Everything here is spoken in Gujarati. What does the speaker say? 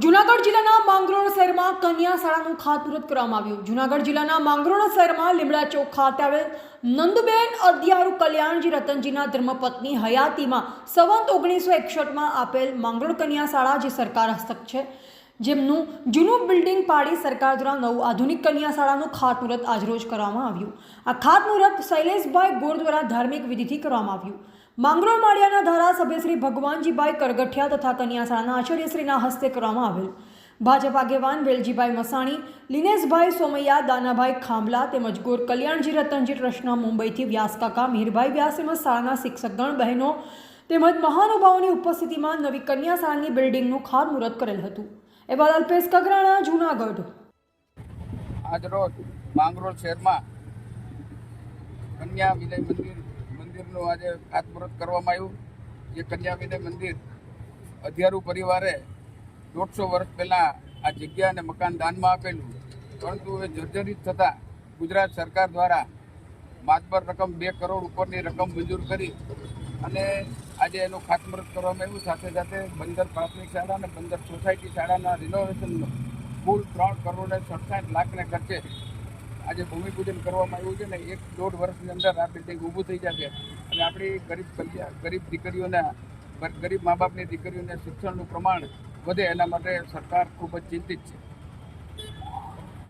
જૂનાગઢ જિલ્લાના માંગરોળ શહેરમાં કન્યા શાળાનું ખાતમુહૂર્ત કરવામાં આવ્યું। જૂનાગઢ જિલ્લાના માંગરોળ શહેરમાં લીમડા ચોક ખાતે આવેલ નંદુબેન અદિયારુ કલ્યાણજી રતનજીના ધર્મપત્ની હયાતીમાં સંવત 1961માં આપેલ માંગરોળ કન્યા શાળા જે સરકાર હસ્તક છે, જેમનું જૂનું બિલ્ડિંગ પાડી સરકાર દ્વારા નવું આધુનિક કન્યા શાળાનું ખાતમુહૂર્ત આજરોજ કરવામાં આવ્યું। આ ખાતમુહૂર્ત શૈલેષભાઈ ગોર દ્વારા ધાર્મિક વિધિથી કરવામાં આવ્યું। માંગરોળ માળિયાના ધારાસભ્ય શ્રી ભગવાનજીભાઈ કરગઠિયા તથા કન્યા શાળાના આચાર્યશ્રીના હસ્તે કરવામાં આવેલ। ભાજપ આગેવાન વેલજીભાઈ મસાણી, લિનેશભાઈ સોમૈયા, દાનાભાઈ ખાંભલા તેમજ ગોર કલ્યાણજી રતનજી ટ્રસ્ટના મુંબઈથી વ્યાસકાકા, મિહિરભાઈ વ્યાસ તેમજ શાળાના શિક્ષકગણ બહેનો તેમજ મહાનુભાવોની ઉપસ્થિતિમાં નવી કન્યા શાળાની બિલ્ડિંગનું ખાતમુહૂર્ત કરેલ હતું। એવા અલ્પેશ કગરાણા, જૂનાગઢ। આજરોજ માંગરોળ શહેરમાં કન્યા વિનય મંદિરનું આજે ખાતમુહૂર્ત કરવામાં આવ્યું। જે કન્યા વિનય મંદિર અધિયારુ પરિવારે 150 વર્ષ પહેલાં આ જગ્યા અને મકાન દાનમાં આપેલું, પરંતુ એ જર્જરિત થતાં ગુજરાત સરકાર દ્વારા માતબર રકમ 2 કરોડ ઉપરની રકમ મંજૂર કરી અને આજે એનું ખાતમુહૂર્ત કરવામાં આવ્યું। સાથે સાથે બંદર પ્રાથમિક શાળા અને બંદર સોસાયટી શાળાના રિનોવેશનનો કુલ 3 કરોડ 67 લાખને ખર્ચે આજે ભૂમિપૂજન કરવામાં આવ્યું છે ને 1-1.5 વર્ષની અંદર આ બિલ્ડિંગ ઊભું થઈ જશે અને આપણી ગરીબ દીકરીઓને, ગરીબ મા બાપની દીકરીઓને શિક્ષણનું પ્રમાણ વધે, એના માટે સરકાર ખૂબ જ ચિંતિત છે।